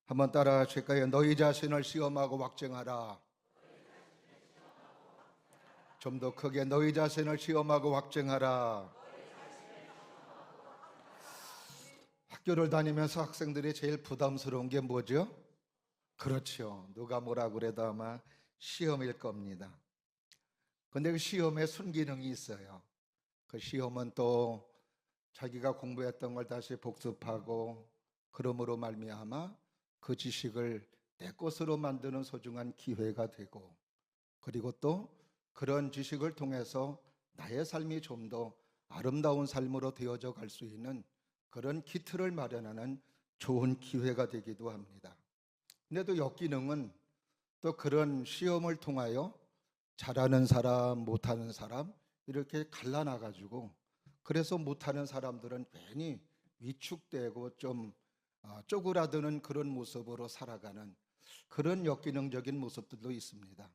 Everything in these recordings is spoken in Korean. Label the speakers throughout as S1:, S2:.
S1: 한번 따라 하실까요? 너희 자신을 시험하고 확증하라. 좀 더 크게 너희 자신을 시험하고 확증하라. 학교를 다니면서 학생들이 제일 부담스러운 게 뭐죠? 그렇죠. 누가 뭐라 그래도 아마 시험일 겁니다. 근데 그 시험에 순기능이 있어요. 그 시험은 또 자기가 공부했던 걸 다시 복습하고 그러므로 말미암아 그 지식을 내 것으로 만드는 소중한 기회가 되고, 그리고 또 그런 지식을 통해서 나의 삶이 좀 더 아름다운 삶으로 되어져 갈 수 있는 그런 기틀을 마련하는 좋은 기회가 되기도 합니다. 근데 또 역기능은 또 그런 시험을 통하여 잘하는 사람, 못하는 사람 이렇게 갈라놔가지고, 그래서 못하는 사람들은 괜히 위축되고 좀 쪼그라드는 그런 모습으로 살아가는 그런 역기능적인 모습들도 있습니다.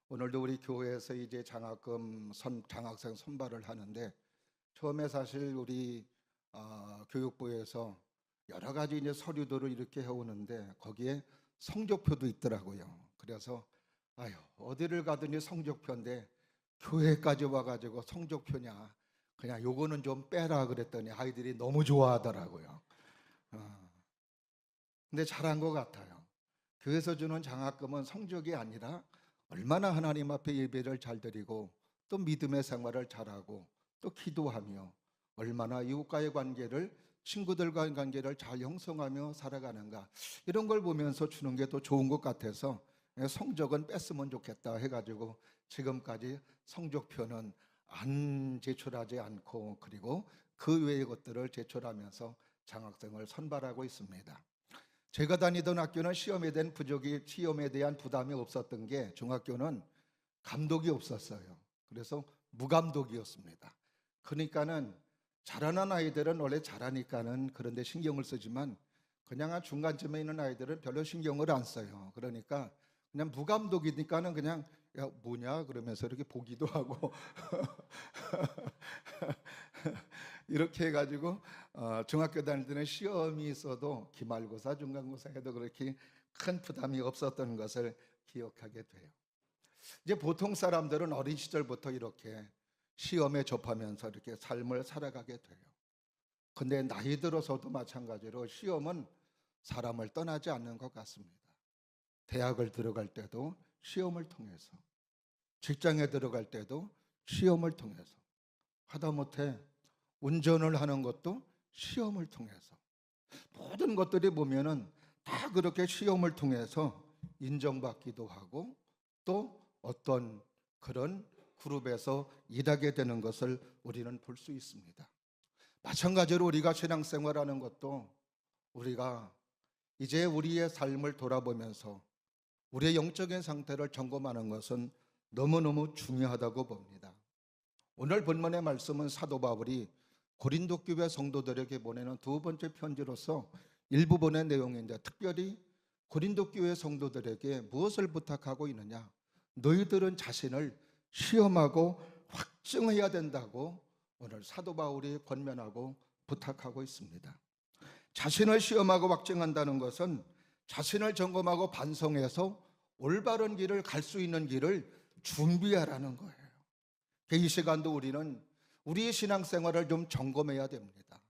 S1: 오늘도 우리 교회에서 이제 장학생 선발을 하는데, 처음에 사실 우리 교육부에서 여러 가지 이제 서류들을 이렇게 해오는데 거기에 성적표도 있더라고요. 그래서 어디를 가든지 성적표인데 교회까지 와가지고 성적표냐, 그냥 요거는 좀 빼라 그랬더니 아이들이 너무 좋아하더라고요. 근데 잘한 것 같아요. 교회에서 주는 장학금은 성적이 아니라 얼마나 하나님 앞에 예배를 잘 드리고 또 믿음의 생활을 잘하고 또 기도하며 얼마나 이웃과의 관계를, 친구들과의 관계를 잘 형성하며 살아가는가, 이런 걸 보면서 주는 게 더 좋은 것 같아서 성적은 뺐으면 좋겠다 해가지고 지금까지 성적표는 안 제출하지 않고, 그리고 그 외의 것들을 제출하면서 장학생을 선발하고 있습니다. 제가 다니던 학교는 시험에 대한 부담이 없었던 게, 중학교는 감독이 없었어요. 그래서 무감독이었습니다. 그러니까는 잘하는 아이들은 원래 잘하니까는 그런데 신경을 쓰지만, 그냥 중간쯤에 있는 아이들은 별로 신경을 안 써요. 그러니까 그냥 무감독이니까는 그냥 야 뭐냐 그러면서 이렇게 보기도 하고 이렇게 해가지고 중학교 다닐 때는 시험이 있어도 기말고사, 중간고사 해도 그렇게 큰 부담이 없었던 것을 기억하게 돼요. 이제 보통 사람들은 어린 시절부터 이렇게 시험에 접하면서 이렇게 삶을 살아가게 돼요. 근데 나이 들어서도 마찬가지로 시험은 사람을 떠나지 않는 것 같습니다. 대학을 들어갈 때도 시험을 통해서, 직장에 들어갈 때도 시험을 통해서, 하다못해 운전을 하는 것도 시험을 통해서, 모든 것들이 보면은 다 그렇게 시험을 통해서 인정받기도 하고 또 어떤 그런 그룹에서 일하게 되는 것을 우리는 볼 수 있습니다. 마찬가지로 우리가 신앙생활하는 것도, 우리가 이제 우리의 삶을 돌아보면서 우리의 영적인 상태를 점검하는 것은 너무너무 중요하다고 봅니다. 오늘 본문의 말씀은 사도 바울이 고린도 교회 성도들에게 보내는 두 번째 편지로서 일부분의 내용인데, 특별히 고린도 교회 성도들에게 무엇을 부탁하고 있느냐, 너희들은 자신을 시험하고 확증해야 된다고 오늘 사도 바울이 권면하고 부탁하고 있습니다. 자신을 시험하고 확증한다는 것은 자신을 점검하고 반성해서 올바른 길을 갈 수 있는 길을 준비하라는 거예요. 이 시간도 우리는 우리의 신앙생활을 좀 점검해야 됩니다.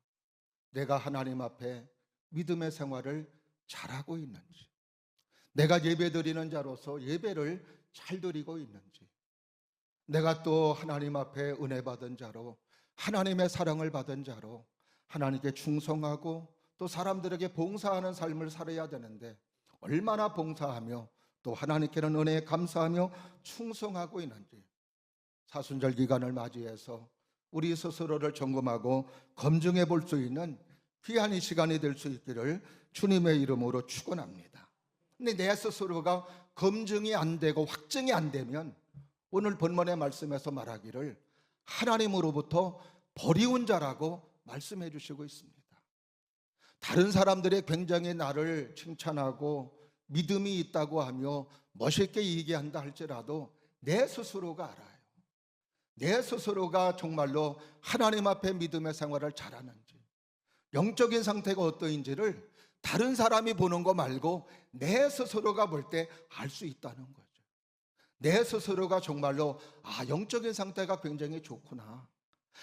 S1: 내가 하나님 앞에 믿음의 생활을 잘하고 있는지, 내가 예배드리는 자로서 예배를 잘 드리고 있는지, 내가 또 하나님 앞에 은혜 받은 자로, 하나님의 사랑을 받은 자로 하나님께 충성하고 또 사람들에게 봉사하는 삶을 살아야 되는데, 얼마나 봉사하며 또 하나님께는 은혜에 감사하며 충성하고 있는지, 사순절 기간을 맞이해서 우리 스스로를 점검하고 검증해 볼 수 있는 귀한 이 시간이 될 수 있기를 주님의 이름으로 축원합니다. 근데 내 스스로가 검증이 안 되고 확증이 안 되면 오늘 본문의 말씀에서 말하기를 하나님으로부터 버리운 자라고 말씀해 주시고 있습니다. 다른 사람들이 굉장히 나를 칭찬하고 믿음이 있다고 하며 멋있게 얘기한다 할지라도 내 스스로가 알아요. 내 스스로가 정말로 하나님 앞에 믿음의 생활을 잘하는지, 영적인 상태가 어떠한지를 다른 사람이 보는 거 말고 내 스스로가 볼 때 알 수 있다는 거죠. 내 스스로가 정말로 영적인 상태가 굉장히 좋구나,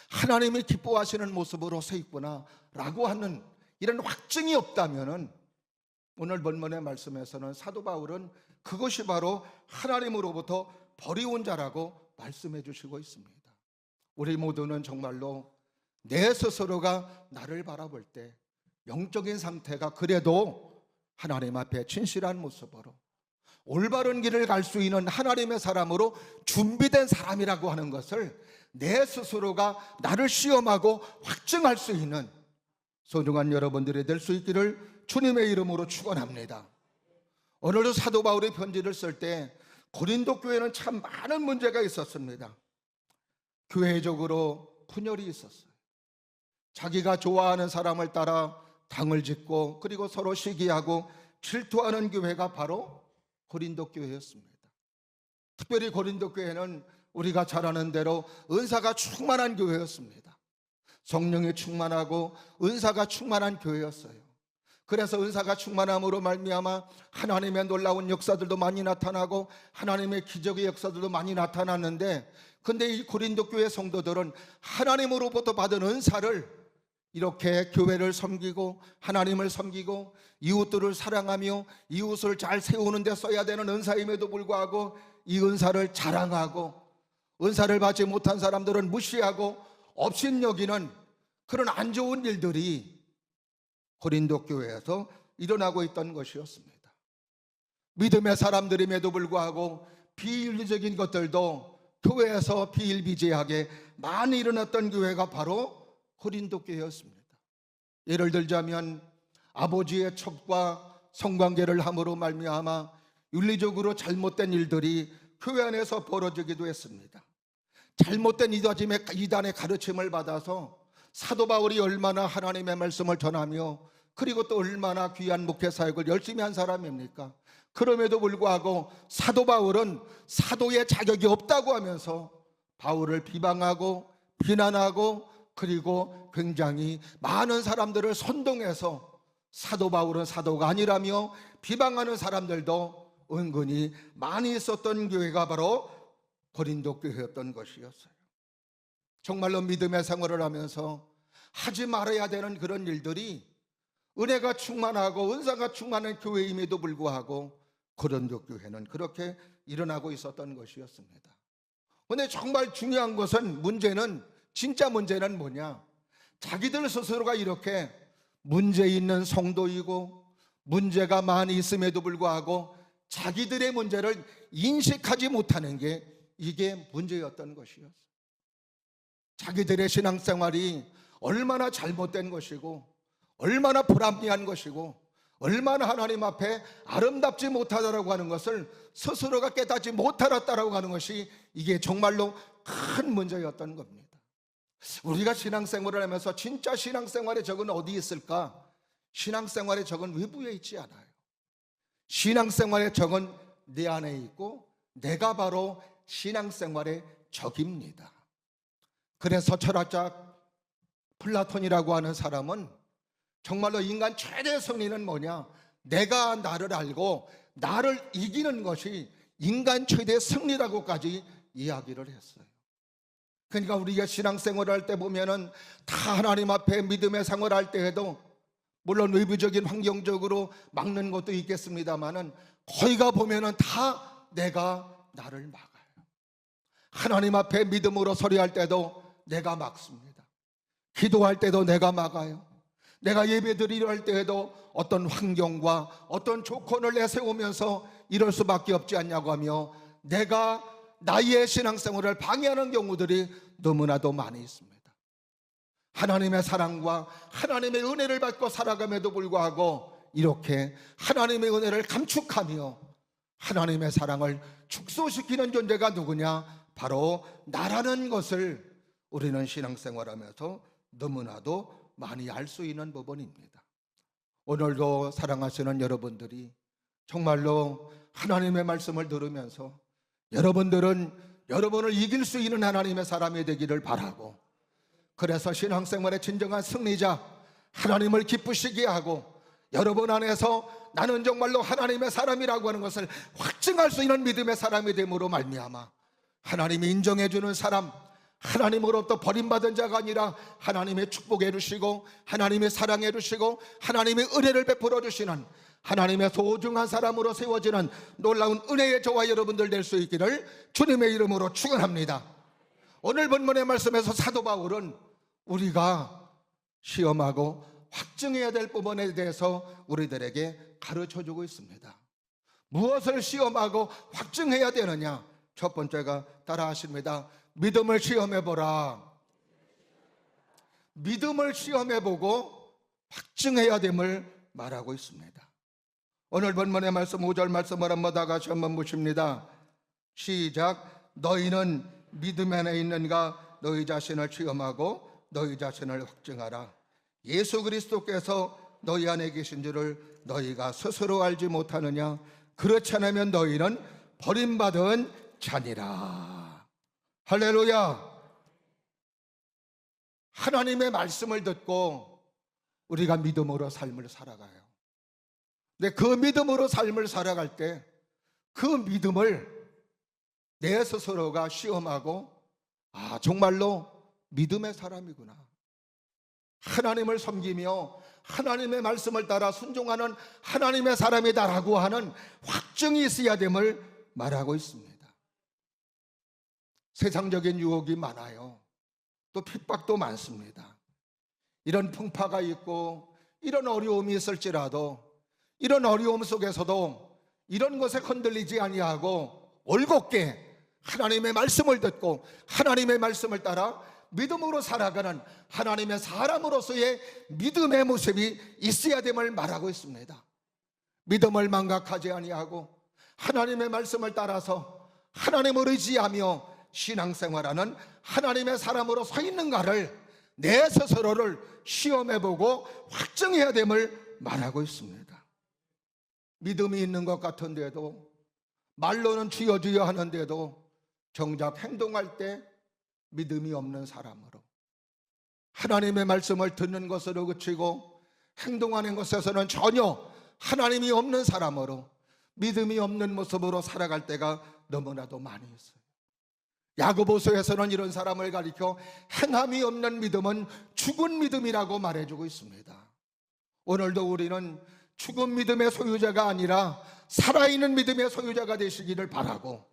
S1: 하나님이 기뻐하시는 모습으로 서 있구나 라고 하는 이런 확증이 없다면은, 오늘 본문의 말씀에서는 사도 바울은 그것이 바로 하나님으로부터 버리온 자라고 말씀해 주시고 있습니다. 우리 모두는 정말로 내 스스로가 나를 바라볼 때 영적인 상태가 그래도 하나님 앞에 진실한 모습으로 올바른 길을 갈 수 있는 하나님의 사람으로 준비된 사람이라고 하는 것을 내 스스로가 나를 시험하고 확증할 수 있는 소중한 여러분들이 될 수 있기를 주님의 이름으로 축원합니다. 오늘도 사도 바울이 편지를 쓸 때 고린도 교회는 참 많은 문제가 있었습니다. 교회적으로 분열이 있었어요. 자기가 좋아하는 사람을 따라 당을 짓고 그리고 서로 시기하고 질투하는 교회가 바로 고린도 교회였습니다. 특별히 고린도 교회는 우리가 잘 아는 대로 은사가 충만한 교회였습니다. 성령이 충만하고 은사가 충만한 교회였어요. 그래서 은사가 충만함으로 말미암아 하나님의 놀라운 역사들도 많이 나타나고 하나님의 기적의 역사들도 많이 나타났는데, 근데 이 고린도 교회 성도들은 하나님으로부터 받은 은사를 이렇게 교회를 섬기고 하나님을 섬기고 이웃들을 사랑하며 이웃을 잘 세우는 데 써야 되는 은사임에도 불구하고 이 은사를 자랑하고 은사를 받지 못한 사람들은 무시하고 업신여기는 그런 안 좋은 일들이 고린도 교회에서 일어나고 있던 것이었습니다. 믿음의 사람들임에도 불구하고 비윤리적인 것들도 교회에서 비일비재하게 많이 일어났던 교회가 바로 고린도 교회였습니다. 예를 들자면 아버지의 첩과 성관계를 함으로 말미암아 윤리적으로 잘못된 일들이 교회 안에서 벌어지기도 했습니다. 잘못된 이단의 가르침을 받아서 사도 바울이 얼마나 하나님의 말씀을 전하며 그리고 또 얼마나 귀한 목회 사역을 열심히 한 사람입니까? 그럼에도 불구하고 사도 바울은 사도의 자격이 없다고 하면서 바울을 비방하고 비난하고 그리고 굉장히 많은 사람들을 선동해서 사도 바울은 사도가 아니라며 비방하는 사람들도 은근히 많이 있었던 교회가 바로 고린도 교회였던 것이었어요. 정말로 믿음의 생활을 하면서 하지 말아야 되는 그런 일들이 은혜가 충만하고 은사가 충만한 교회임에도 불구하고 고린도 교회는 그렇게 일어나고 있었던 것이었습니다. 그런데 정말 중요한 것은 진짜 문제는 뭐냐? 자기들 스스로가 이렇게 문제 있는 성도이고 문제가 많이 있음에도 불구하고 자기들의 문제를 인식하지 못하는 게 이게 문제였던 것이었어요. 자기들의 신앙생활이 얼마나 잘못된 것이고 얼마나 불합리한 것이고 얼마나 하나님 앞에 아름답지 못하다라고 하는 것을 스스로가 깨닫지 못하였다라고 하는 것이 이게 정말로 큰 문제였던 겁니다. 우리가 신앙생활을 하면서 진짜 신앙생활의 적은 어디 있을까? 신앙생활의 적은 외부에 있지 않아요. 신앙생활의 적은 내 안에 있고 내가 바로 신앙생활의 적입니다. 그래서 철학자 플라톤이라고 하는 사람은 정말로 인간 최대 승리는 뭐냐? 내가 나를 알고 나를 이기는 것이 인간 최대 승리라고까지 이야기를 했어요. 그러니까 우리가 신앙생활을 할 때 보면은 다 하나님 앞에 믿음의 생활을 할 때에도 물론 외부적인 환경적으로 막는 것도 있겠습니다만은 거기가 보면은 다 내가 나를 막아요. 하나님 앞에 믿음으로 서리할 때도 내가 막습니다. 기도할 때도 내가 막아요. 내가 예배드리려 할 때에도 어떤 환경과 어떤 조건을 내세우면서 이럴 수밖에 없지 않냐고 하며 내가 나의 신앙생활을 방해하는 경우들이 너무나도 많이 있습니다. 하나님의 사랑과 하나님의 은혜를 받고 살아감에도 불구하고 이렇게 하나님의 은혜를 감축하며 하나님의 사랑을 축소시키는 존재가 누구냐? 바로 나라는 것을 우리는 신앙생활하면서 너무나도 많이 알 수 있는 부분입니다. 오늘도 사랑하시는 여러분들이 정말로 하나님의 말씀을 들으면서 여러분들은 여러분을 이길 수 있는 하나님의 사람이 되기를 바라고, 그래서 신앙생활의 진정한 승리자, 하나님을 기쁘시게 하고 여러분 안에서 나는 정말로 하나님의 사람이라고 하는 것을 확증할 수 있는 믿음의 사람이 됨으로 말미암아 하나님이 인정해 주는 사람, 하나님으로부터 버림받은 자가 아니라 하나님의 축복해 주시고 하나님의 사랑해 주시고 하나님의 은혜를 베풀어 주시는 하나님의 소중한 사람으로 세워지는 놀라운 은혜의 저와 여러분들 될 수 있기를 주님의 이름으로 축원합니다. 오늘 본문의 말씀에서 사도 바울은 우리가 시험하고 확증해야 될 부분에 대해서 우리들에게 가르쳐주고 있습니다. 무엇을 시험하고 확증해야 되느냐? 첫 번째가 따라하십니다. 믿음을 시험해보라. 믿음을 시험해보고 확증해야 됨을 말하고 있습니다. 오늘 본문의 말씀 5절 말씀을 한번 다 같이 한번 보십니다. 시작. 너희는 믿음 안에 있는가? 너희 자신을 시험하고 너희 자신을 확증하라. 예수 그리스도께서 너희 안에 계신 줄을 너희가 스스로 알지 못하느냐? 그렇지 않으면 너희는 버림받은 자니라. 할렐루야. 하나님의 말씀을 듣고 우리가 믿음으로 삶을 살아가요. 근데 그 믿음으로 삶을 살아갈 때 그 믿음을 내 스스로가 시험하고 정말로 믿음의 사람이구나, 하나님을 섬기며 하나님의 말씀을 따라 순종하는 하나님의 사람이다라고 하는 확증이 있어야 됨을 말하고 있습니다. 세상적인 유혹이 많아요. 또 핍박도 많습니다. 이런 풍파가 있고 이런 어려움이 있을지라도 이런 어려움 속에서도 이런 것에 흔들리지 아니하고 올곧게 하나님의 말씀을 듣고 하나님의 말씀을 따라 믿음으로 살아가는 하나님의 사람으로서의 믿음의 모습이 있어야 됨을 말하고 있습니다. 믿음을 망각하지 아니하고 하나님의 말씀을 따라서 하나님을 의지하며 신앙생활하는 하나님의 사람으로 서 있는가를 내 스스로를 시험해보고 확증해야 됨을 말하고 있습니다. 믿음이 있는 것 같은데도, 말로는 주여 주여 하는데도 정작 행동할 때 믿음이 없는 사람으로, 하나님의 말씀을 듣는 것으로 그치고 행동하는 것에서는 전혀 하나님이 없는 사람으로, 믿음이 없는 모습으로 살아갈 때가 너무나도 많이 있어요. 야고보서에서는 이런 사람을 가리켜 행함이 없는 믿음은 죽은 믿음이라고 말해주고 있습니다. 오늘도 우리는 죽은 믿음의 소유자가 아니라 살아있는 믿음의 소유자가 되시기를 바라고,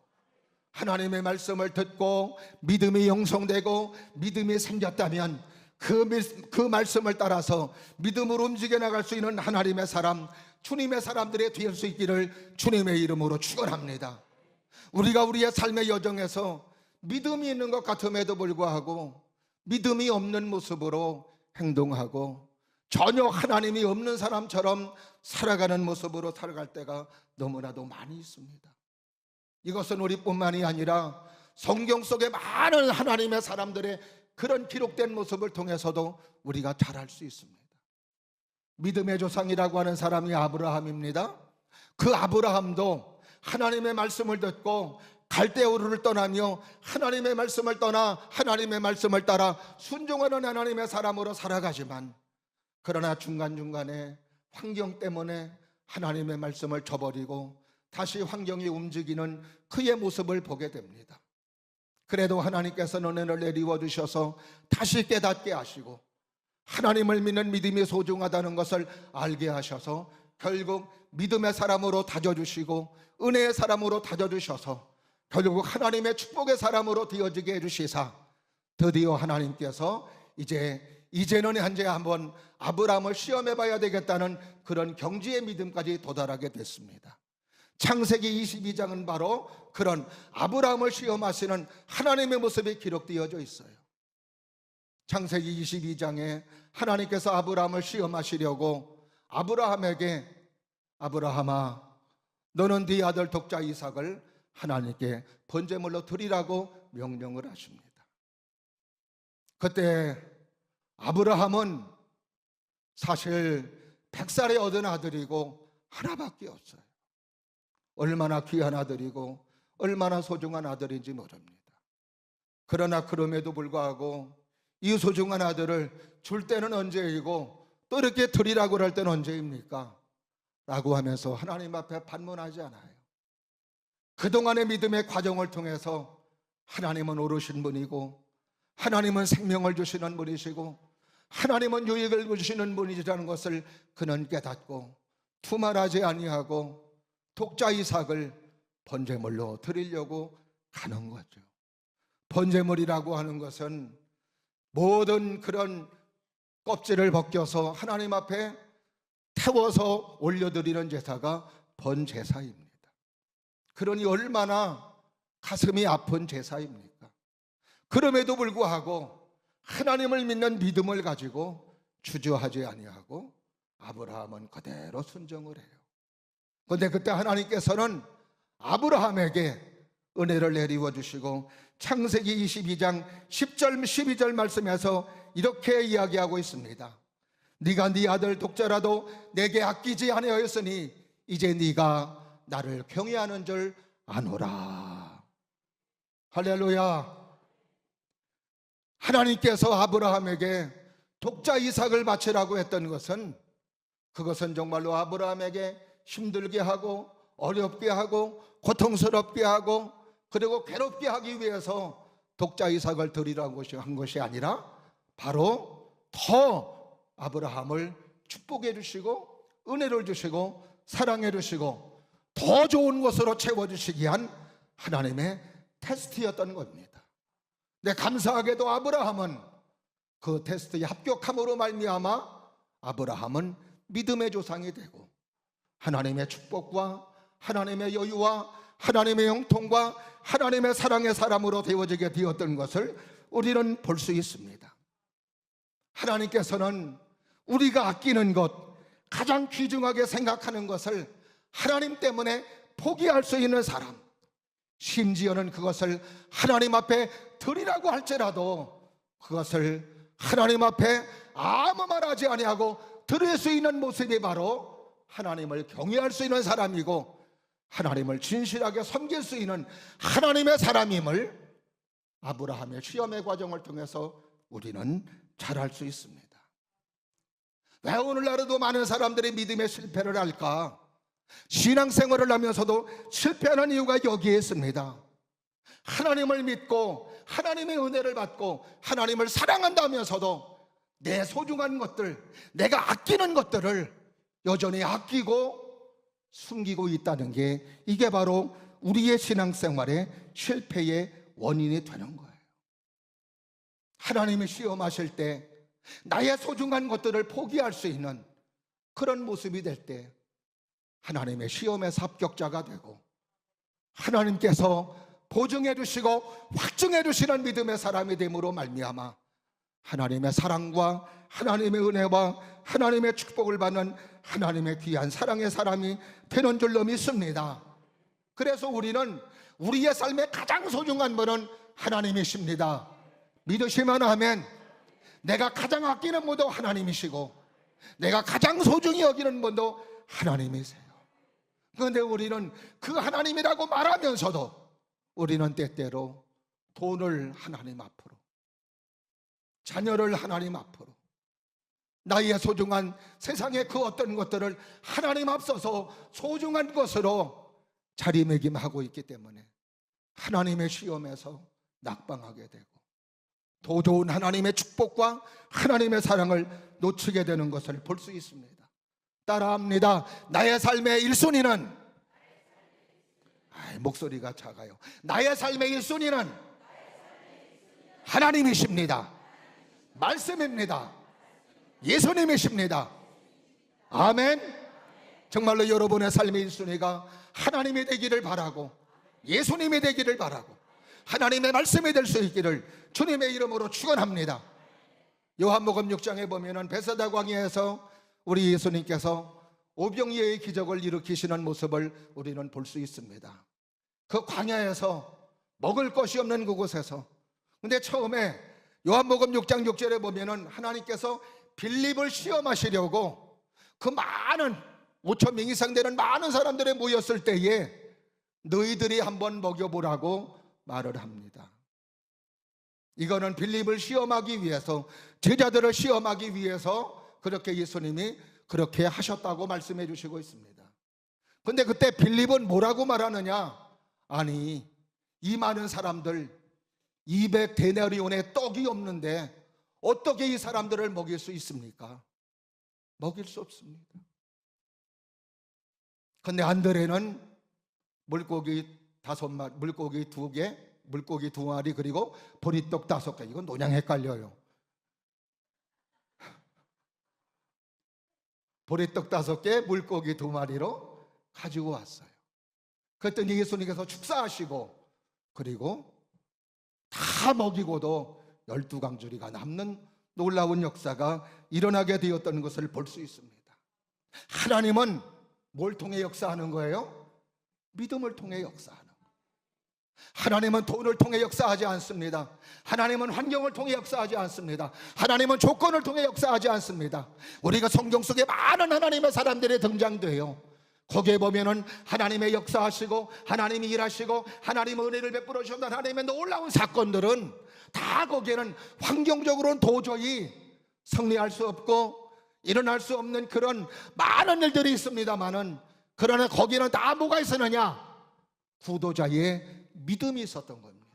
S1: 하나님의 말씀을 듣고 믿음이 형성되고 믿음이 생겼다면 그 말씀을 따라서 믿음으로 움직여 나갈 수 있는 하나님의 사람, 주님의 사람들이 될 수 있기를 주님의 이름으로 축원합니다. 우리가 우리의 삶의 여정에서 믿음이 있는 것 같음에도 불구하고 믿음이 없는 모습으로 행동하고 전혀 하나님이 없는 사람처럼 살아가는 모습으로 살아갈 때가 너무나도 많이 있습니다. 이것은 우리뿐만이 아니라 성경 속에 많은 하나님의 사람들의 그런 기록된 모습을 통해서도 우리가 잘 알 수 있습니다. 믿음의 조상이라고 하는 사람이 아브라함입니다. 그 아브라함도 하나님의 말씀을 듣고 갈대우르를 떠나며 하나님의 말씀을 떠나 하나님의 말씀을 따라 순종하는 하나님의 사람으로 살아가지만, 그러나 중간중간에 환경 때문에 하나님의 말씀을 저버리고 다시 환경이 움직이는 그의 모습을 보게 됩니다. 그래도 하나님께서는 은혜를 내리워 주셔서 다시 깨닫게 하시고 하나님을 믿는 믿음이 소중하다는 것을 알게 하셔서 결국 믿음의 사람으로 다져주시고 은혜의 사람으로 다져주셔서 결국 하나님의 축복의 사람으로 되어지게 해주시사 드디어 하나님께서 이제는 현재 한번 아브라함을 시험해 봐야 되겠다는 그런 경지의 믿음까지 도달하게 됐습니다. 창세기 22장은 바로 그런 아브라함을 시험하시는 하나님의 모습이 기록되어져 있어요. 창세기 22장에 하나님께서 아브라함을 시험하시려고 아브라함에게, 아브라함아, 너는 네 아들 독자 이삭을 하나님께 번제물로 드리라고 명령을 하십니다. 그때 아브라함은 사실 100살에 얻은 아들이고 하나밖에 없어요. 얼마나 귀한 아들이고 얼마나 소중한 아들인지 모릅니다. 그러나 그럼에도 불구하고 이 소중한 아들을 줄 때는 언제이고 또 이렇게 드리라고 할 때는 언제입니까? 라고 하면서 하나님 앞에 반문하지 않아요. 그동안의 믿음의 과정을 통해서 하나님은 오르신 분이고, 하나님은 생명을 주시는 분이시고, 하나님은 유익을 주시는 분이라는 것을 그는 깨닫고 투말하지 아니하고 독자 이삭을 번제물로 드리려고 가는 거죠. 번제물이라고 하는 것은 모든 그런 껍질을 벗겨서 하나님 앞에 태워서 올려드리는 제사가 번제사입니다. 그러니 얼마나 가슴이 아픈 제사입니까? 그럼에도 불구하고 하나님을 믿는 믿음을 가지고 주저하지 아니하고 아브라함은 그대로 순종을 해요. 그런데 그때 하나님께서는 아브라함에게 은혜를 내리워 주시고 창세기 22장 10절 12절 말씀에서 이렇게 이야기하고 있습니다. 네가 네 아들 독자라도 내게 아끼지 아니하였으니 이제 네가 나를 경외하는 줄 아노라. 할렐루야. 하나님께서 아브라함에게 독자 이삭을 바치라고 했던 것은, 그것은 정말로 아브라함에게 힘들게 하고 어렵게 하고 고통스럽게 하고 그리고 괴롭게 하기 위해서 독자 이삭을 드리라고 한 것이 아니라 바로 더 아브라함을 축복해 주시고 은혜를 주시고 사랑해 주시고 더 좋은 것으로 채워주시기 위한 하나님의 테스트였던 겁니다. 네, 감사하게도 아브라함은 그 테스트에 합격함으로 말미암아 아브라함은 믿음의 조상이 되고 하나님의 축복과 하나님의 여유와 하나님의 영통과 하나님의 사랑의 사람으로 되어지게 되었던 것을 우리는 볼 수 있습니다. 하나님께서는 우리가 아끼는 것, 가장 귀중하게 생각하는 것을 하나님 때문에 포기할 수 있는 사람, 심지어는 그것을 하나님 앞에 드리라고 할지라도 그것을 하나님 앞에 아무 말 하지 아니하고 드릴 수 있는 모습이 바로 하나님을 경외할 수 있는 사람이고 하나님을 진실하게 섬길 수 있는 하나님의 사람임을 아브라함의 시험의 과정을 통해서 우리는 잘 알 수 있습니다. 왜 오늘날에도 많은 사람들이 믿음의 실패를 할까? 신앙생활을 하면서도 실패하는 이유가 여기에 있습니다. 하나님을 믿고 하나님의 은혜를 받고 하나님을 사랑한다면서도 내 소중한 것들, 내가 아끼는 것들을 여전히 아끼고 숨기고 있다는 게, 이게 바로 우리의 신앙생활의 실패의 원인이 되는 거예요. 하나님이 시험하실 때 나의 소중한 것들을 포기할 수 있는 그런 모습이 될 때 하나님의 시험에서 합격자가 되고 하나님께서 보증해 주시고 확증해 주시는 믿음의 사람이 됨으로 말미암아 하나님의 사랑과 하나님의 은혜와 하나님의 축복을 받는 하나님의 귀한 사랑의 사람이 되는 줄로 믿습니다. 그래서 우리는 우리의 삶의 가장 소중한 분은 하나님이십니다. 믿으시면 아멘. 내가 가장 아끼는 분도 하나님이시고 내가 가장 소중히 여기는 분도 하나님이세요. 그런데 우리는 그 하나님이라고 말하면서도 우리는 때때로 돈을 하나님 앞으로, 자녀를 하나님 앞으로, 나의 소중한 세상의 그 어떤 것들을 하나님 앞서서 소중한 것으로 자리매김하고 있기 때문에 하나님의 시험에서 낙방하게 되고 더 좋은 하나님의 축복과 하나님의 사랑을 놓치게 되는 것을 볼 수 있습니다. 따라합니다. 나의 삶의 1순위는, 목소리가 작아요. 나의 삶의 1순위는 하나님이십니다. 말씀입니다. 예수님이십니다. 아멘. 정말로 여러분의 삶의 1순위가 하나님이 되기를 바라고 예수님이 되기를 바라고 하나님의 말씀이 될 수 있기를 주님의 이름으로 축원합니다. 요한복음 6장에 보면은 베세다 광야에서 우리 예수님께서 오병이어의 기적을 일으키시는 모습을 우리는 볼 수 있습니다. 그 광야에서 먹을 것이 없는 그곳에서, 근데 처음에 요한복음 6장 6절에 보면은 하나님께서 빌립을 시험하시려고 그 많은 5,000명 이상 되는 많은 사람들이 모였을 때에 너희들이 한번 먹여보라고 말을 합니다. 이거는 빌립을 시험하기 위해서, 제자들을 시험하기 위해서 그렇게 예수님이 그렇게 하셨다고 말씀해 주시고 있습니다. 근데 그때 빌립은 뭐라고 말하느냐? 아니, 이 많은 사람들 200데나리온의 떡이 없는데 어떻게 이 사람들을 먹일 수 있습니까? 먹일 수 없습니다. 근데 안드레는 물고기 5마리, 물고기 2개, 물고기 2마리, 그리고 보리떡 5개. 이건 논양 헷갈려요. 보리떡 5개, 물고기 2마리로 가지고 왔어요. 그랬더니 예수님께서 축사하시고, 그리고 다 먹이고도 12강주리가 남는 놀라운 역사가 일어나게 되었던 것을 볼 수 있습니다. 하나님은 뭘 통해 역사하는 거예요? 믿음을 통해 역사하는 거예요. 하나님은 돈을 통해 역사하지 않습니다. 하나님은 환경을 통해 역사하지 않습니다. 하나님은 조건을 통해 역사하지 않습니다. 우리가 성경 속에 많은 하나님의 사람들이 등장돼요. 거기에 보면은 하나님의 역사하시고 하나님이 일하시고 하나님의 은혜를 베풀어 주셨던 하나님의 놀라운 사건들은 다 거기에는 환경적으로는 도저히 성립할 수 없고 일어날 수 없는 그런 많은 일들이 있습니다만은, 그러나 거기는 다 뭐가 있었느냐? 구도자의 믿음이 있었던 겁니다.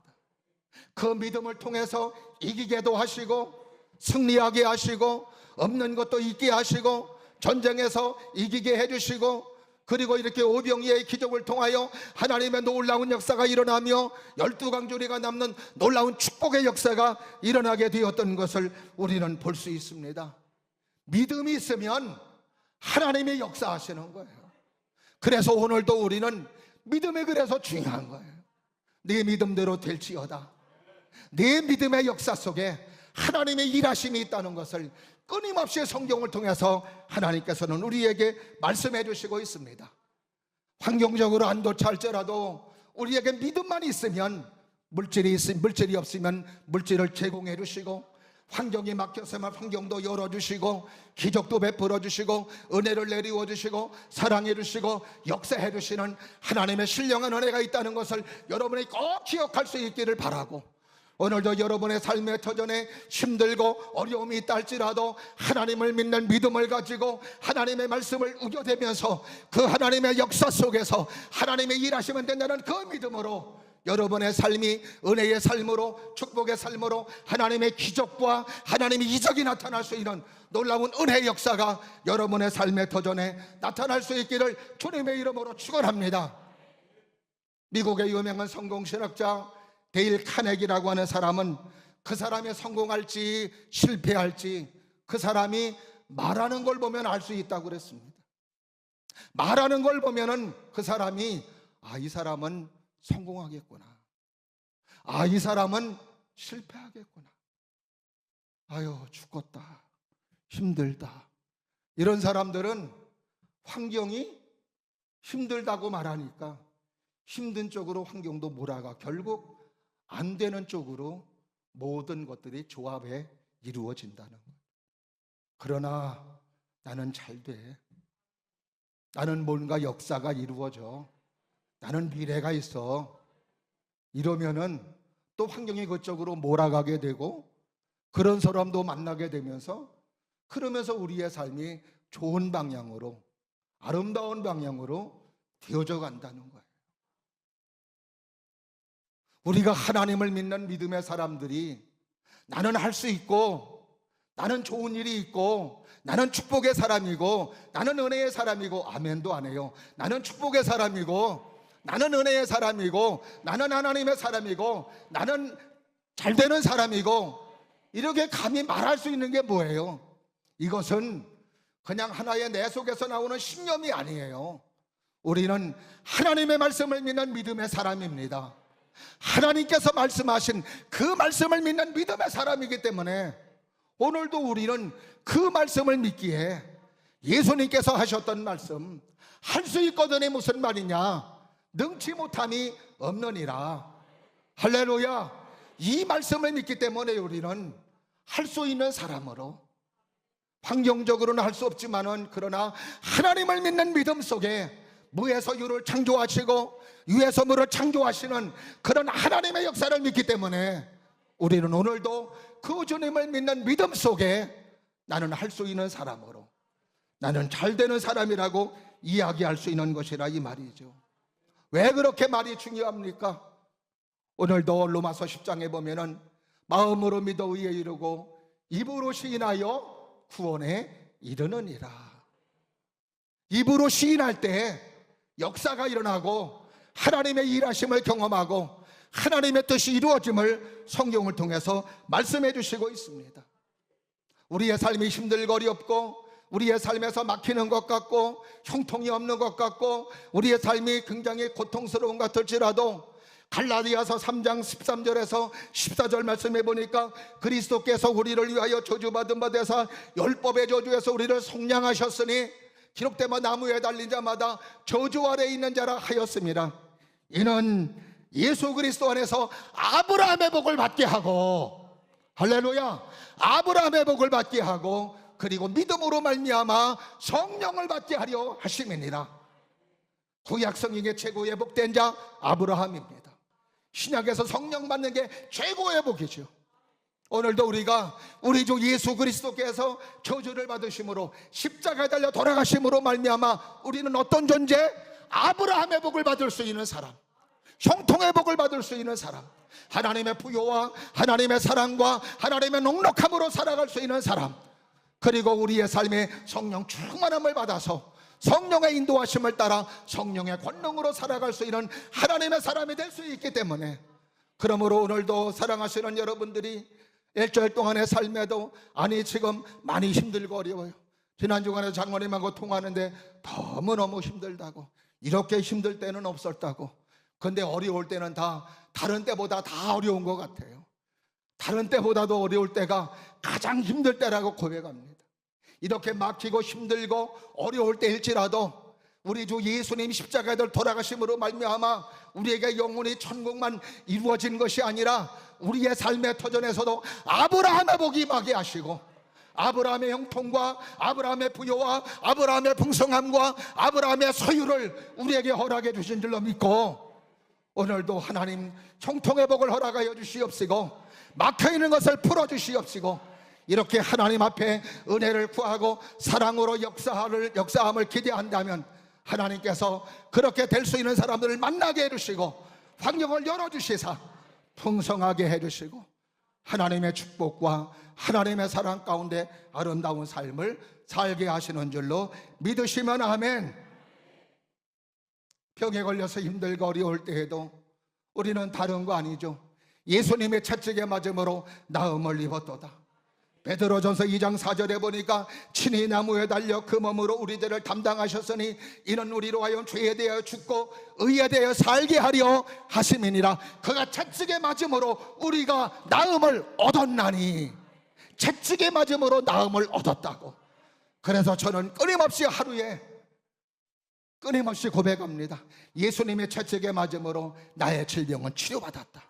S1: 그 믿음을 통해서 이기게도 하시고 승리하게 하시고 없는 것도 있게 하시고 전쟁에서 이기게 해주시고, 그리고 이렇게 오병이의 기적을 통하여 하나님의 놀라운 역사가 일어나며 12강주리가 남는 놀라운 축복의 역사가 일어나게 되었던 것을 우리는 볼 수 있습니다. 믿음이 있으면 하나님의 역사하시는 거예요. 그래서 오늘도 우리는 믿음이 그래서 중요한 거예요. 네 믿음대로 될지어다. 네 믿음의 역사 속에 하나님의 일하심이 있다는 것을 끊임없이 성경을 통해서 하나님께서는 우리에게 말씀해 주시고 있습니다. 환경적으로 안 도착할지라도 우리에게 믿음만 있으면, 물질이 없으면 물질을 제공해 주시고, 환경이 막혔으면 환경도 열어주시고, 기적도 베풀어 주시고, 은혜를 내리워 주시고, 사랑해 주시고, 역사해 주시는 하나님의 신령한 은혜가 있다는 것을 여러분이 꼭 기억할 수 있기를 바라고, 오늘도 여러분의 삶의 터전에 힘들고 어려움이 있다 할지라도 하나님을 믿는 믿음을 가지고 하나님의 말씀을 우겨대면서 그 하나님의 역사 속에서 하나님의 일하시면 된다는 그 믿음으로 여러분의 삶이 은혜의 삶으로, 축복의 삶으로 하나님의 기적과 하나님의 이적이 나타날 수 있는 놀라운 은혜의 역사가 여러분의 삶의 터전에 나타날 수 있기를 주님의 이름으로 축원합니다. 미국의 유명한 성공신학자 데일 카네기라고 하는 사람은 그 사람이 성공할지 실패할지 그 사람이 말하는 걸 보면 알 수 있다고 그랬습니다. 말하는 걸 보면은 그 사람이 이 사람은 성공하겠구나, 이 사람은 실패하겠구나, 아유 죽겠다, 힘들다. 이런 사람들은 환경이 힘들다고 말하니까 힘든 쪽으로 환경도 몰아가 결국 안 되는 쪽으로 모든 것들이 조합해 이루어진다는 거예요. 그러나 나는 잘 돼, 나는 뭔가 역사가 이루어져, 나는 미래가 있어, 이러면은 또 환경이 그쪽으로 몰아가게 되고 그런 사람도 만나게 되면서, 그러면서 우리의 삶이 좋은 방향으로, 아름다운 방향으로 되어져 간다는 거예요. 우리가 하나님을 믿는 믿음의 사람들이 나는 할 수 있고, 나는 좋은 일이 있고, 나는 축복의 사람이고, 나는 은혜의 사람이고, 아멘도 안 해요. 나는 축복의 사람이고, 나는 은혜의 사람이고, 나는 하나님의 사람이고, 나는 잘 되는 사람이고, 이렇게 감히 말할 수 있는 게 뭐예요? 이것은 그냥 하나의 내 속에서 나오는 신념이 아니에요. 우리는 하나님의 말씀을 믿는 믿음의 사람입니다. 하나님께서 말씀하신 그 말씀을 믿는 믿음의 사람이기 때문에 오늘도 우리는 그 말씀을 믿기에 예수님께서 하셨던 말씀, 할 수 있거든이 무슨 말이냐? 능치 못함이 없느니라. 할렐루야. 이 말씀을 믿기 때문에 우리는 할 수 있는 사람으로, 환경적으로는 할 수 없지만은 그러나 하나님을 믿는 믿음 속에 무에서 유를 창조하시고 유에서 무를 창조하시는 그런 하나님의 역사를 믿기 때문에 우리는 오늘도 그 주님을 믿는 믿음 속에 나는 할 수 있는 사람으로, 나는 잘 되는 사람이라고 이야기할 수 있는 것이라 이 말이죠. 왜 그렇게 말이 중요합니까? 오늘도 로마서 10장에 보면은 마음으로 믿어 의에 이르고 입으로 시인하여 구원에 이르느니라. 입으로 시인할 때 역사가 일어나고 하나님의 일하심을 경험하고 하나님의 뜻이 이루어짐을 성경을 통해서 말씀해 주시고 있습니다. 우리의 삶이 힘들고 어렵고 우리의 삶에서 막히는 것 같고 형통이 없는 것 같고 우리의 삶이 굉장히 고통스러운 것 같을지라도 갈라디아서 3장 13절에서 14절 말씀해 보니까 그리스도께서 우리를 위하여 저주받은 바 되사 율법의 저주에서 우리를 속량하셨으니 기록되면 나무에 달린 자마다 저주 아래 있는 자라 하였습니다. 이는 예수 그리스도 안에서 아브라함의 복을 받게 하고, 할렐루야, 아브라함의 복을 받게 하고 그리고 믿음으로 말미암아 성령을 받게 하려 하심이니라. 구약 성경의 최고의 복된 자 아브라함입니다. 신약에서 성령 받는 게 최고의 복이죠. 오늘도 우리가 우리 주 예수 그리스도께서 저주를 받으심으로 십자가에 달려 돌아가심으로 말미암아 우리는 어떤 존재? 아브라함의 복을 받을 수 있는 사람, 형통의 복을 받을 수 있는 사람, 하나님의 부요와 하나님의 사랑과 하나님의 넉넉함으로 살아갈 수 있는 사람, 그리고 우리의 삶에 성령 충만함을 받아서 성령의 인도하심을 따라 성령의 권능으로 살아갈 수 있는 하나님의 사람이 될 수 있기 때문에, 그러므로 오늘도 사랑하시는 여러분들이 일주일 동안의 삶에도 아니 지금 많이 힘들고 어려워요, 지난 주간에 장모님하고 통화하는데 너무너무 힘들다고, 이렇게 힘들 때는 없었다고, 근데 어려울 때는 다 다른 때보다 다 어려운 것 같아요. 다른 때보다도 어려울 때가 가장 힘들 때라고 고백합니다. 이렇게 막히고 힘들고 어려울 때일지라도 우리 주 예수님 십자가에 돌아가심으로 말미암아 우리에게 영원히 천국만 이루어진 것이 아니라 우리의 삶의 터전에서도 아브라함의 복이 임하게 하시고 아브라함의 형통과 아브라함의 부요와 아브라함의 풍성함과 아브라함의 소유를 우리에게 허락해 주신 줄로 믿고, 오늘도 하나님 형통의 복을 허락하여 주시옵시고 막혀있는 것을 풀어주시옵시고 이렇게 하나님 앞에 은혜를 구하고 사랑으로 역사함을 기대한다면 하나님께서 그렇게 될 수 있는 사람들을 만나게 해주시고 환경을 열어주시사 풍성하게 해주시고 하나님의 축복과 하나님의 사랑 가운데 아름다운 삶을 살게 하시는 줄로 믿으시면 아멘. 병에 걸려서 힘들고 어려울 때에도 우리는 다른 거 아니죠. 예수님의 채찍에 맞음으로 나음을 입었도다. 베드로전서 2장 4절에 보니까 친히 나무에 달려 그 몸으로 우리 죄를 담당하셨으니 이는 우리로 하여금 죄에 대하여 죽고 의에 대하여 살게 하려 하심이니라. 그가 채찍에 맞음으로 우리가 나음을 얻었나니, 채찍에 맞음으로 나음을 얻었다고. 그래서 저는 끊임없이 하루에 끊임없이 고백합니다. 예수님의 채찍에 맞음으로 나의 질병은 치료받았다.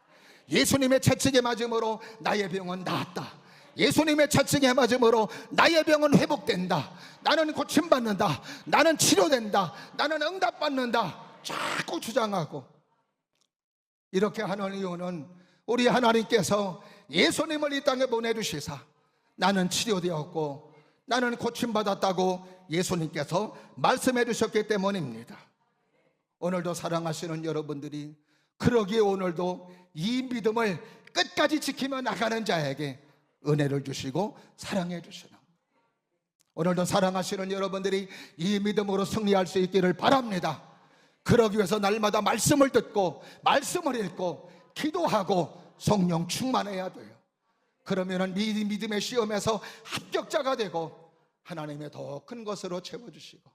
S1: 예수님의 채찍에 맞음으로 나의 병은 나았다. 예수님의 채찍에 맞음으로 나의 병은 회복된다. 나는 고침받는다. 나는 치료된다. 나는 응답받는다. 자꾸 주장하고 이렇게 하는 이유는 우리 하나님께서 예수님을 이 땅에 보내주시사 나는 치료되었고 나는 고침받았다고 예수님께서 말씀해 주셨기 때문입니다. 오늘도 사랑하시는 여러분들이 그러기에 오늘도 이 믿음을 끝까지 지키며 나가는 자에게 은혜를 주시고 사랑해 주시는, 오늘도 사랑하시는 여러분들이 이 믿음으로 승리할 수 있기를 바랍니다. 그러기 위해서 날마다 말씀을 듣고 말씀을 읽고 기도하고 성령 충만해야 돼요. 그러면 믿음의 시험에서 합격자가 되고 하나님의 더 큰 것으로 채워주시고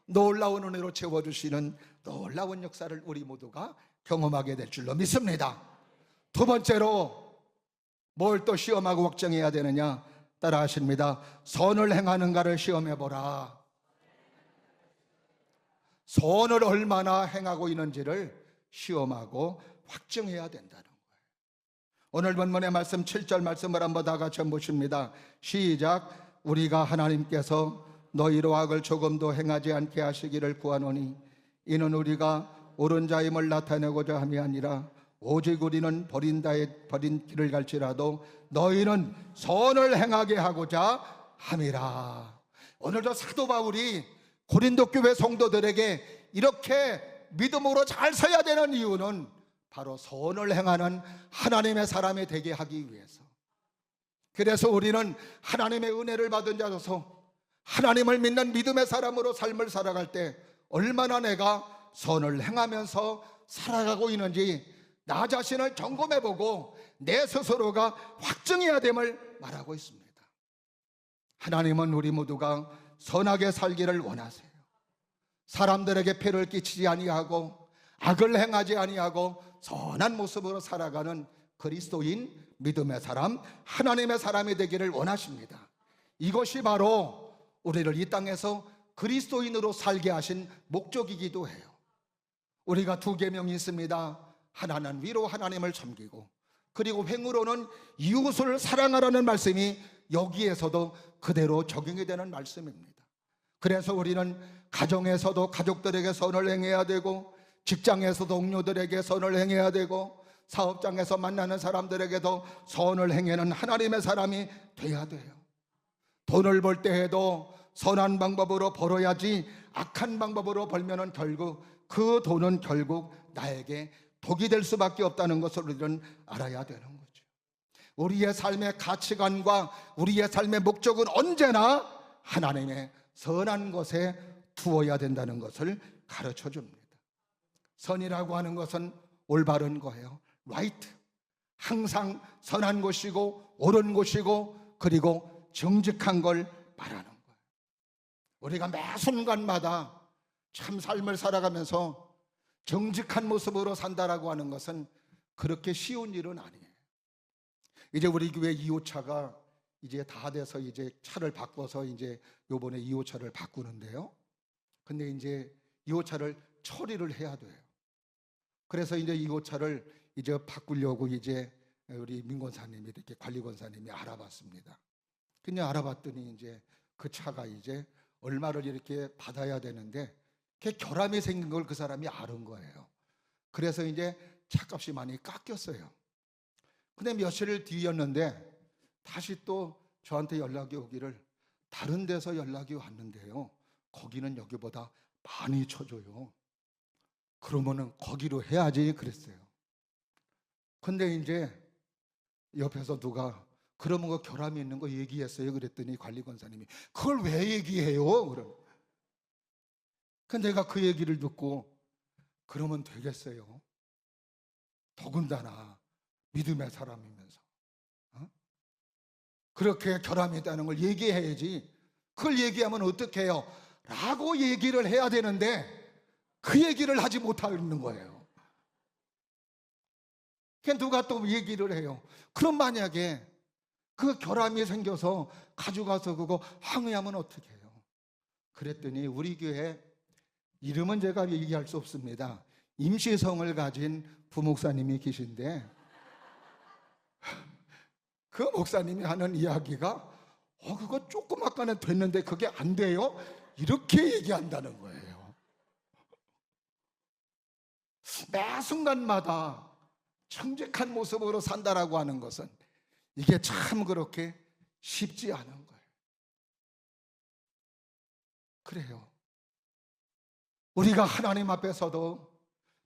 S1: 놀라운 은혜로 채워주시는 놀라운 역사를 우리 모두가 경험하게 될 줄로 믿습니다. 두 번째로 뭘 또 시험하고 걱정해야 되느냐? 따라 하십니다. 선을 행하는가를 시험해보라. 선을 얼마나 행하고 있는지를 시험하고 확증해야 된다는 거예요. 오늘 본문의 말씀 7절 말씀을 한번 다 같이 보십니다. 시작. 우리가 하나님께서 너희로 악을 조금도 행하지 않게 하시기를 구하노니 이는 우리가 옳은 자임을 나타내고자 함이 아니라 오직 우리는 버린 길을 갈지라도 너희는 선을 행하게 하고자 함이라. 오늘도 사도 바울이 고린도 교회 성도들에게 이렇게 믿음으로 잘 서야 되는 이유는 바로 선을 행하는 하나님의 사람이 되게 하기 위해서. 그래서 우리는 하나님의 은혜를 받은 자로서 하나님을 믿는 믿음의 사람으로 삶을 살아갈 때 얼마나 내가 선을 행하면서 살아가고 있는지 나 자신을 점검해보고 내 스스로가 확증해야 됨을 말하고 있습니다. 하나님은 우리 모두가 선하게 살기를 원하세요. 사람들에게 폐를 끼치지 아니하고 악을 행하지 아니하고 선한 모습으로 살아가는 그리스도인 믿음의 사람, 하나님의 사람이 되기를 원하십니다. 이것이 바로 우리를 이 땅에서 그리스도인으로 살게 하신 목적이기도 해요. 우리가 두 계명이 있습니다. 하나는 위로 하나님을 섬기고, 그리고 횡으로는 이웃을 사랑하라는 말씀이 여기에서도 그대로 적용이 되는 말씀입니다. 그래서 우리는 가정에서도 가족들에게 선을 행해야 되고, 직장에서도 동료들에게 선을 행해야 되고, 사업장에서 만나는 사람들에게도 선을 행하는 하나님의 사람이 돼야 돼요. 돈을 벌 때에도 선한 방법으로 벌어야지 악한 방법으로 벌면은 결국 그 돈은 결국 나에게 독이 될 수밖에 없다는 것을 우리는 알아야 되는 거죠. 우리의 삶의 가치관과 우리의 삶의 목적은 언제나 하나님의 선한 것에 두어야 된다는 것을 가르쳐 줍니다. 선이라고 하는 것은 올바른 거예요. right. 항상 선한 것이고 옳은 것이고 그리고 정직한 걸 말하는 거예요. 우리가 매 순간마다 참 삶을 살아가면서 정직한 모습으로 산다라고 하는 것은 그렇게 쉬운 일은 아니에요. 이제 우리 교회 2호차가 이제 다 돼서 이제 차를 바꿔서 이제 요번에 2호차를 바꾸는데요. 근데 이제 2호차를 처리를 해야 돼요. 그래서 이제 2호차를 이제 바꾸려고 이제 우리 민권사님이 이렇게 관리권사님이 알아봤습니다. 그냥 알아봤더니 이제 그 차가 이제 얼마를 이렇게 받아야 되는데 그게 결함이 생긴 걸 그 사람이 아는 거예요. 그래서 이제 차값이 많이 깎였어요. 근데 며칠 뒤였는데 다시 또 저한테 연락이 오기를 다른 데서 연락이 왔는데요, 거기는 여기보다 많이 쳐줘요. 그러면은 거기로 해야지 그랬어요. 근데 이제 옆에서 누가 그러면 그 결함이 있는 거 얘기했어요. 그랬더니 관리권사님이 그걸 왜 얘기해요? 그럼. 근데 내가 그 얘기를 듣고 그러면 되겠어요? 더군다나 믿음의 사람이면서 그렇게 결함이 있다는 걸 얘기해야지. 그걸 얘기하면 어떻게 해요? 라고 얘기를 해야 되는데 그 얘기를 하지 못하는 거예요. 누가 또 얘기를 해요. 그럼 만약에 그 결함이 생겨서 가져가서 그거 항의하면 어떻게 해요? 그랬더니 우리 교회 이름은 제가 얘기할 수 없습니다. 임시성을 가진 부목사님이 계신데 그 목사님이 하는 이야기가 그거 조금 아까는 됐는데 그게 안 돼요? 이렇게 얘기한다는 거예요. 매 순간마다 정직한 모습으로 산다라고 하는 것은 이게 참 그렇게 쉽지 않은 거예요. 그래요. 우리가 하나님 앞에서도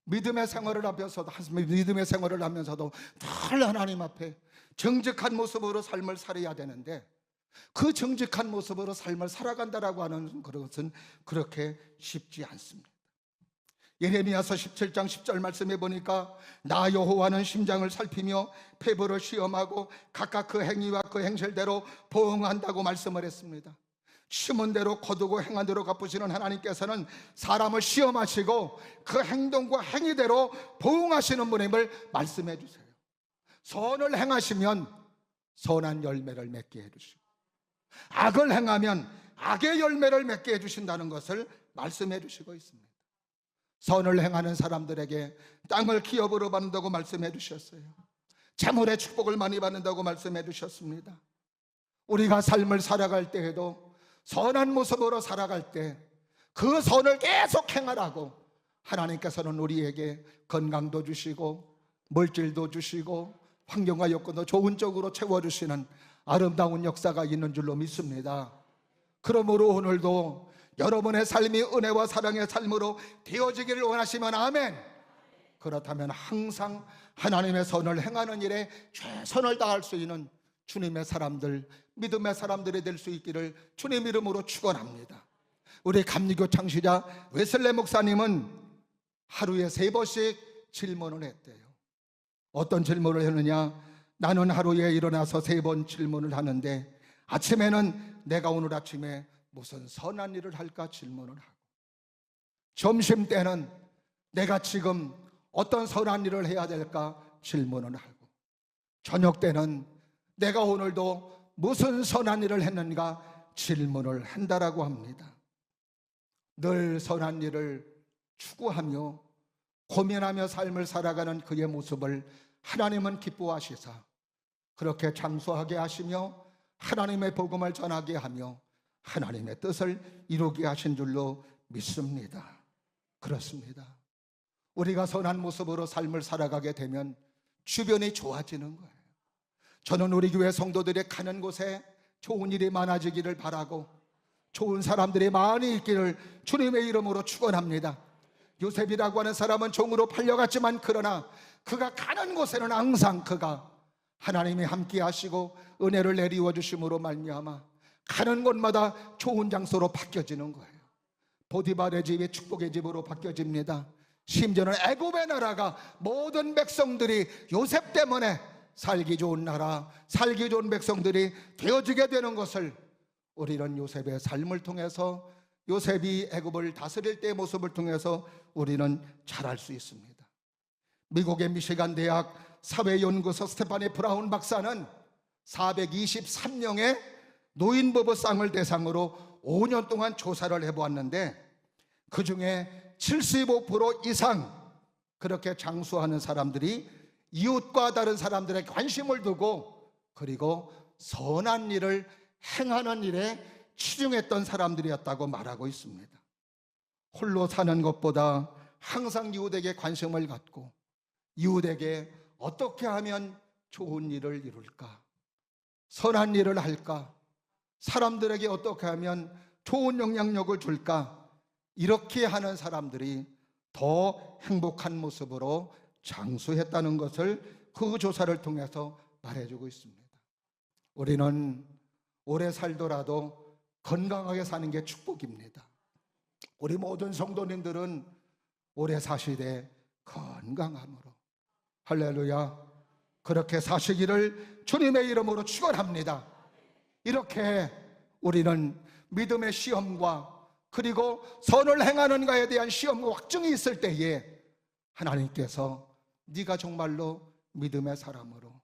S1: 믿음의 생활을 하면서도 늘 하나님 앞에 정직한 모습으로 삶을 살아야 되는데 그 정직한 모습으로 삶을 살아간다라고 하는 것은 그렇게 쉽지 않습니다. 예레미야서 17장 10절 말씀해 보니까 나 여호와는 심장을 살피며 폐부를 시험하고 각각 그 행위와 그 행실대로 보응한다고 말씀을 했습니다. 심은 대로 거두고 행한 대로 갚으시는 하나님께서는 사람을 시험하시고 그 행동과 행위대로 보응하시는 분임을 말씀해 주세요. 선을 행하시면 선한 열매를 맺게 해주시고 악을 행하면 악의 열매를 맺게 해주신다는 것을 말씀해 주시고 있습니다. 선을 행하는 사람들에게 땅을 기업으로 받는다고 말씀해 주셨어요. 재물의 축복을 많이 받는다고 말씀해 주셨습니다. 우리가 삶을 살아갈 때에도 선한 모습으로 살아갈 때 그 선을 계속 행하라고 하나님께서는 우리에게 건강도 주시고 물질도 주시고 환경과 여건도 좋은 쪽으로 채워주시는 아름다운 역사가 있는 줄로 믿습니다. 그러므로 오늘도 여러분의 삶이 은혜와 사랑의 삶으로 되어지기를 원하시면 아멘. 그렇다면 항상 하나님의 선을 행하는 일에 최선을 다할 수 있는 주님의 사람들, 믿음의 사람들이 될 수 있기를 주님 이름으로 축원합니다. 우리 감리교 창시자 웨슬레 목사님은 하루에 3번씩 질문을 했대요. 어떤 질문을 했느냐? 나는 하루에 일어나서 3번 질문을 하는데, 아침에는 내가 오늘 아침에 무슨 선한 일을 할까 질문을 하고, 점심 때는 내가 지금 어떤 선한 일을 해야 될까 질문을 하고, 저녁 때는 내가 오늘도 무슨 선한 일을 했는가 질문을 한다라고 합니다. 늘 선한 일을 추구하며 고민하며 삶을 살아가는 그의 모습을 하나님은 기뻐하시사 그렇게 장수하게 하시며 하나님의 복음을 전하게 하며 하나님의 뜻을 이루게 하신 줄로 믿습니다. 그렇습니다. 우리가 선한 모습으로 삶을 살아가게 되면 주변이 좋아지는 거예요. 저는 우리 교회 성도들이 가는 곳에 좋은 일이 많아지기를 바라고 좋은 사람들이 많이 있기를 주님의 이름으로 축원합니다. 요셉이라고 하는 사람은 종으로 팔려갔지만 그러나 그가 가는 곳에는 항상 그가 하나님이 함께 하시고 은혜를 내리워 주심으로 말미암아 가는 곳마다 좋은 장소로 바뀌어지는 거예요. 보디발의 집이 축복의 집으로 바뀌어집니다. 심지어는 애굽의 나라가 모든 백성들이 요셉 때문에 살기 좋은 나라, 살기 좋은 백성들이 되어지게 되는 것을 우리는 요셉의 삶을 통해서, 요셉이 애굽을 다스릴 때의 모습을 통해서 우리는 잘 알 수 있습니다. 미국의 미시간 대학 사회연구소 스테파니 브라운 박사는 423명의 노인부부쌍을 대상으로 5년 동안 조사를 해보았는데, 그 중에 75% 이상 그렇게 장수하는 사람들이 이웃과 다른 사람들의 관심을 두고 그리고 선한 일을 행하는 일에 치중했던 사람들이었다고 말하고 있습니다. 홀로 사는 것보다 항상 이웃에게 관심을 갖고 이웃에게 어떻게 하면 좋은 일을 이룰까, 선한 일을 할까, 사람들에게 어떻게 하면 좋은 영향력을 줄까, 이렇게 하는 사람들이 더 행복한 모습으로 장수했다는 것을 그 조사를 통해서 말해주고 있습니다. 우리는 오래 살더라도 건강하게 사는 게 축복입니다. 우리 모든 성도님들은 오래 사시되 건강함으로, 할렐루야, 그렇게 사시기를 주님의 이름으로 축원합니다. 이렇게 우리는 믿음의 시험과 그리고 선을 행하는가에 대한 시험과 확증이 있을 때에 하나님께서 네가 정말로 믿음의 사람으로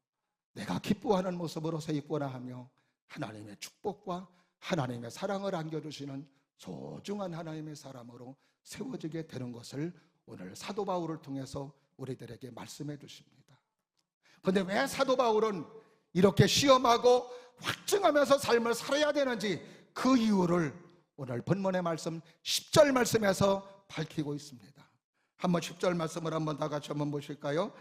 S1: 내가 기뻐하는 모습으로 서 있구나 하며 하나님의 축복과 하나님의 사랑을 안겨주시는 소중한 하나님의 사람으로 세워지게 되는 것을 오늘 사도 바울을 통해서 우리들에게 말씀해 주십니다. 그런데 왜 사도 바울은 이렇게 시험하고 확증하면서 삶을 살아야 되는지 그 이유를 오늘 본문의 말씀 10절 말씀에서 밝히고 있습니다. 한번 10절 말씀을 한번 다 같이 한번 보실까요?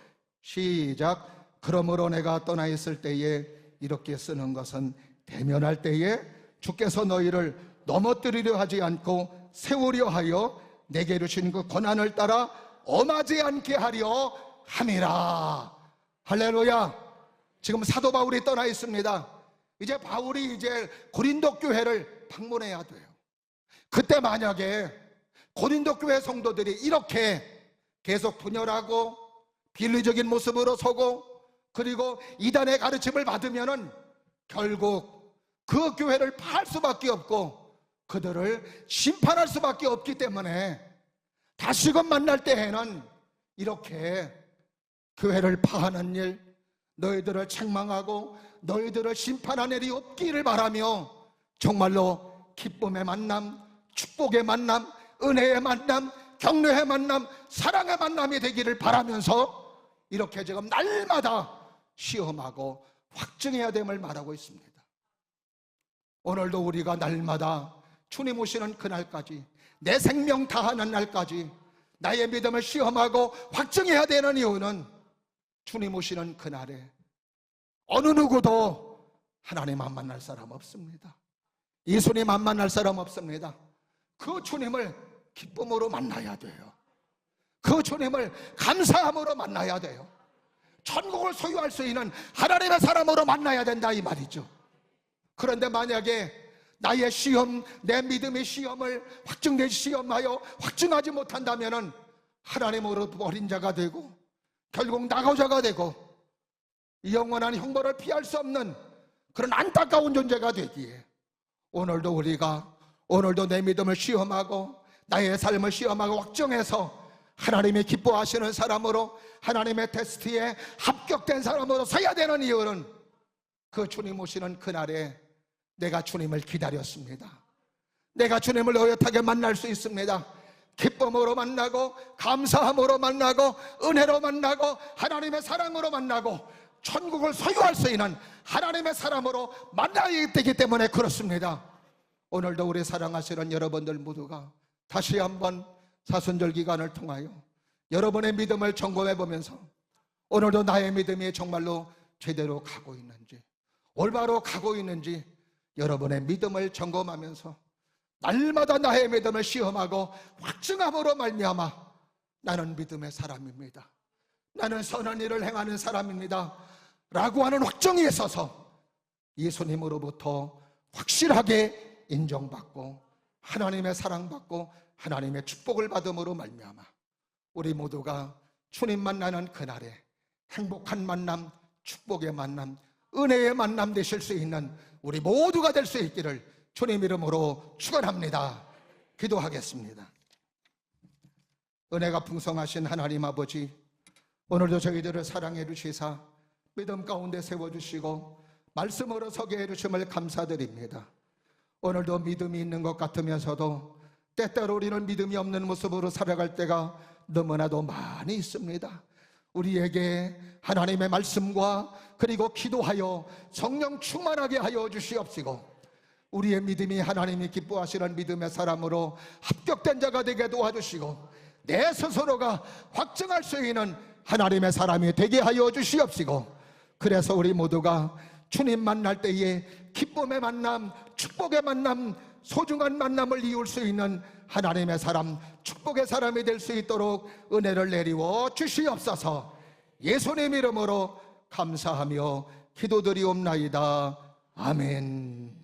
S1: 시작. 그러므로 내가 떠나 있을 때에 이렇게 쓰는 것은 대면할 때에 주께서 너희를 넘어뜨리려 하지 않고 세우려 하여 내게 주신 그 권한을 따라 엄하지 않게 하려 함이라. 할렐루야. 지금 사도 바울이 떠나 있습니다. 이제 바울이 이제 고린도 교회를 방문해야 돼요. 그때 만약에 고린도 교회 성도들이 이렇게 계속 분열하고 비리적인 모습으로 서고 그리고 이단의 가르침을 받으면은 결국 그 교회를 파할 수밖에 없고 그들을 심판할 수밖에 없기 때문에 다시금 만날 때에는 이렇게 교회를 파하는 일, 너희들을 책망하고 너희들을 심판하는 일이 없기를 바라며 정말로 기쁨의 만남, 축복의 만남, 은혜의 만남, 격려의 만남, 사랑의 만남이 되기를 바라면서 이렇게 지금 날마다 시험하고 확증해야 됨을 말하고 있습니다. 오늘도 우리가 날마다 주님 오시는 그날까지, 내 생명 다하는 날까지 나의 믿음을 시험하고 확증해야 되는 이유는 주님 오시는 그날에 어느 누구도 하나님 안 만날 사람 없습니다. 예수님 안 만날 사람 없습니다. 그 주님을 기쁨으로 만나야 돼요. 그 주님을 감사함으로 만나야 돼요. 천국을 소유할 수 있는 하나님의 사람으로 만나야 된다 이 말이죠. 그런데 만약에 나의 시험, 내 믿음의 시험을 확증된 시험하여 확증하지 못한다면 하나님으로 버린 자가 되고 결국 낙오자가 되고 영원한 형벌을 피할 수 없는 그런 안타까운 존재가 되기에 오늘도 내 믿음을 시험하고 나의 삶을 시험하고 확정해서 하나님이 기뻐하시는 사람으로, 하나님의 테스트에 합격된 사람으로 서야 되는 이유는 그 주님 오시는 그날에 내가 주님을 기다렸습니다. 내가 주님을 어엿하게 만날 수 있습니다. 기쁨으로 만나고 감사함으로 만나고 은혜로 만나고 하나님의 사랑으로 만나고 천국을 소유할 수 있는 하나님의 사람으로 만나야 되기 때문에 그렇습니다. 오늘도 우리 사랑하시는 여러분들 모두가 다시 한번 사순절 기간을 통하여 여러분의 믿음을 점검해 보면서 오늘도 나의 믿음이 정말로 제대로 가고 있는지, 올바로 가고 있는지 여러분의 믿음을 점검하면서 날마다 나의 믿음을 시험하고 확증함으로 말미암아 나는 믿음의 사람입니다, 나는 선한 일을 행하는 사람입니다 라고 하는 확정이 있어서 예수님으로부터 확실하게 인정받고 하나님의 사랑받고 하나님의 축복을 받음으로 말미암아 우리 모두가 주님 만나는 그날에 행복한 만남, 축복의 만남, 은혜의 만남 되실 수 있는 우리 모두가 될 수 있기를 주님 이름으로 축원합니다. 기도하겠습니다. 은혜가 풍성하신 하나님 아버지, 오늘도 저희들을 사랑해 주시사 믿음 가운데 세워주시고 말씀으로 서게 해주심을 감사드립니다. 오늘도 믿음이 있는 것 같으면서도 때때로 우리는 믿음이 없는 모습으로 살아갈 때가 너무나도 많이 있습니다. 우리에게 하나님의 말씀과 그리고 기도하여 성령 충만하게 하여 주시옵시고 우리의 믿음이 하나님이 기뻐하시는 믿음의 사람으로 합격된 자가 되게 도와주시고 내 스스로가 확증할 수 있는 하나님의 사람이 되게 하여 주시옵시고 그래서 우리 모두가 주님 만날 때에 기쁨의 만남, 축복의 만남, 소중한 만남을 이룰 수 있는 하나님의 사람, 축복의 사람이 될 수 있도록 은혜를 내리워 주시옵소서. 예수님 이름으로 감사하며 기도드리옵나이다. 아멘.